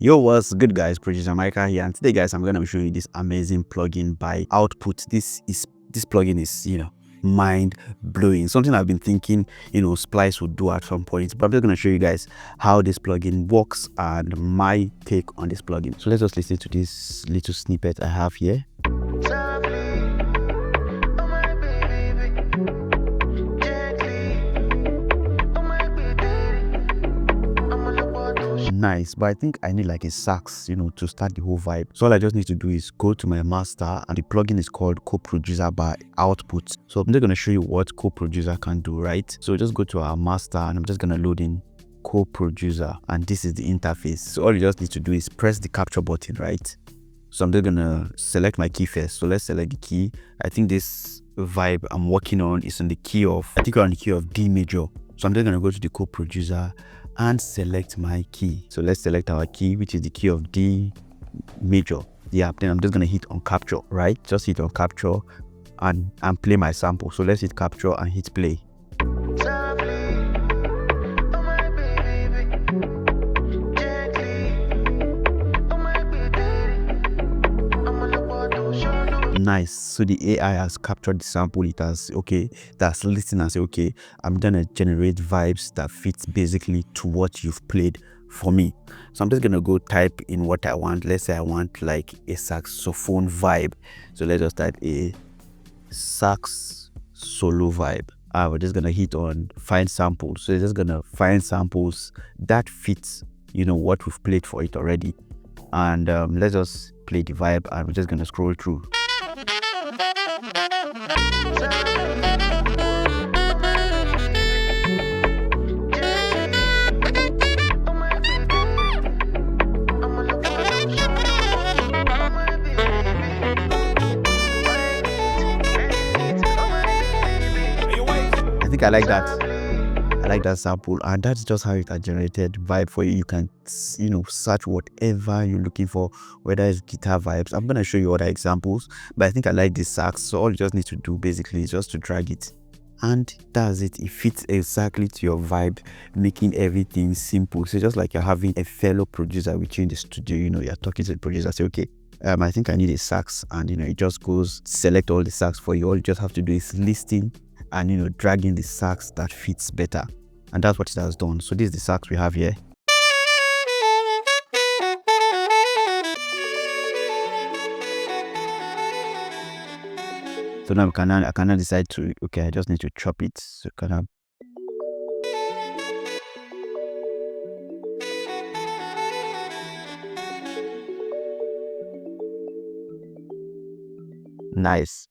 Yo, what's good, guys? Producer Mykah here, and today, guys, I'm gonna show you this amazing plugin by Output. This plugin is mind blowing. Something I've been thinking Splice would do at some point, but I'm just gonna show you guys how this plugin works and my take on this plugin. So let's just listen to this little snippet I have here. Nice, but I think I need like a sax to start the whole vibe. So all I just need to do is go to my master, and the plugin is called Co-Producer by Output. So I'm just going to show you what Co-Producer can do, right? So just go to our master, and I'm just going to load in Co-Producer, and this is the interface. So all you just need to do is press the capture button, right? So I'm just going to select my key first. So let's select the key. I think this vibe I'm working on is on the key of, I think we're on the key of D major. So I'm just going to go to the Co-Producer and select my key. So let's select our key, which is the key of D major. Yeah, then I'm just going to hit on capture, right? Just hit on capture and play my sample. So let's hit capture and hit play. Nice. So the AI has captured the sample. It has that's listening and say, okay, I'm gonna generate vibes that fits basically to what you've played for me. So I'm just gonna go type in what I want. Let's say I want like a saxophone vibe. So let's just type a sax solo vibe. We're just gonna hit on find samples. So it's just gonna find samples that fits what we've played for it already. And let's just play the vibe, and we're just gonna scroll through. I think I like that. I like that sample, and that's just how it has generated vibe for you. You can search whatever you're looking for, whether it's guitar vibes. I'm gonna show you other examples, but I think I like this sax. So all you just need to do basically is just to drag it, and that's it. It fits exactly to your vibe, making everything simple. So just like you're having a fellow producer with you in the studio, you're talking to the producer, say, okay, I think I need a sax, and it just goes select all the sax for you. All you just have to do is listing and dragging the sax that fits better, and that's what it has done. So this is the sax we have here. So now I can now decide to, okay, I just need to chop it. So kind of nice.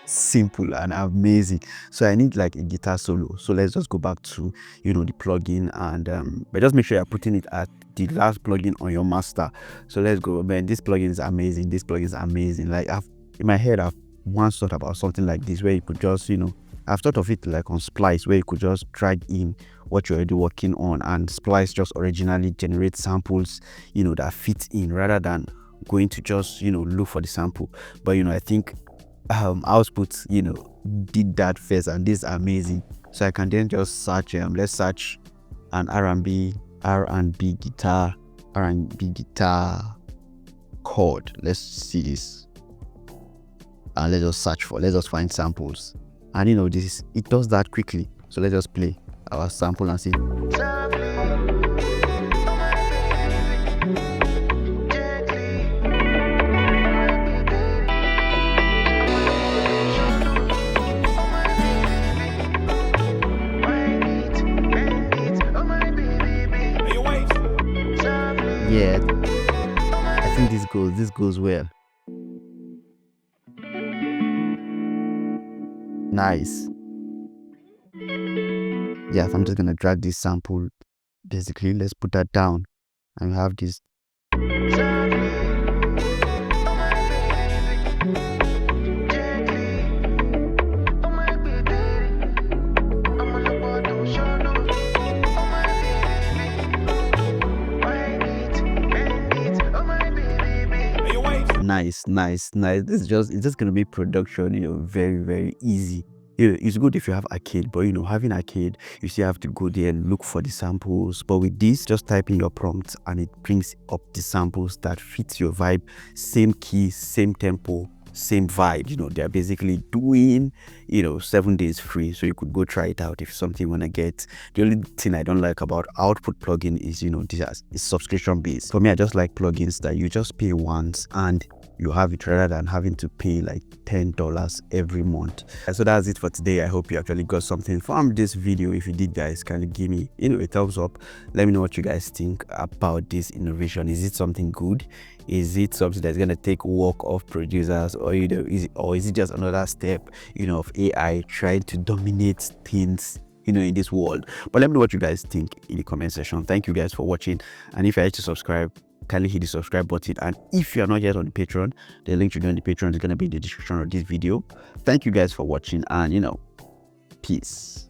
Simple and amazing. So I need like a guitar solo. So let's just go back to the plugin, and but just make sure you're putting it at the last plugin on your master. So let's go. Man, this plugin is amazing. This plugin is amazing. Like in my head, I've once thought about something like this, where you could just I've thought of it like on Splice, where you could just drag in what you're already working on, and Splice just originally generates samples that fit in, rather than going to just look for the sample. But I think Output did that first, and this is amazing. So I can then just search, let's search an R&B guitar chord. Let's see this, and let's just find samples, and it does that quickly. So let's just play our sample and see. Yeah, I think this goes well. Nice. Yeah, I'm just gonna drag this sample. Basically, let's put that down, and we have this. Nice. It's just gonna make production very, very easy. It's good if you have arcade, but having arcade, you still have to go there and look for the samples. But with this, just type in your prompt and it brings up the samples that fit your vibe, same key, same tempo, same vibe. They're basically doing 7 days free, so you could go try it out if something you want to get. The only thing I don't like about output plugin is this is subscription based. For me, I just like plugins that you just pay once and you have it, rather than having to pay like $10 every month. So that's it for today. I hope you actually got something from this video. If you did, guys, can you give me a thumbs up? Let me know what you guys think about this innovation. Is it something good? Is it something that's going to take work off producers, or is it just another step of AI trying to dominate things in this world? But let me know what you guys think in the comment section. Thank you guys for watching, and if you're yet to subscribe, kindly hit the subscribe button. And if you're not yet on the Patreon, the link to join the Patreon is going to be in the description of this video. Thank you guys for watching, and peace.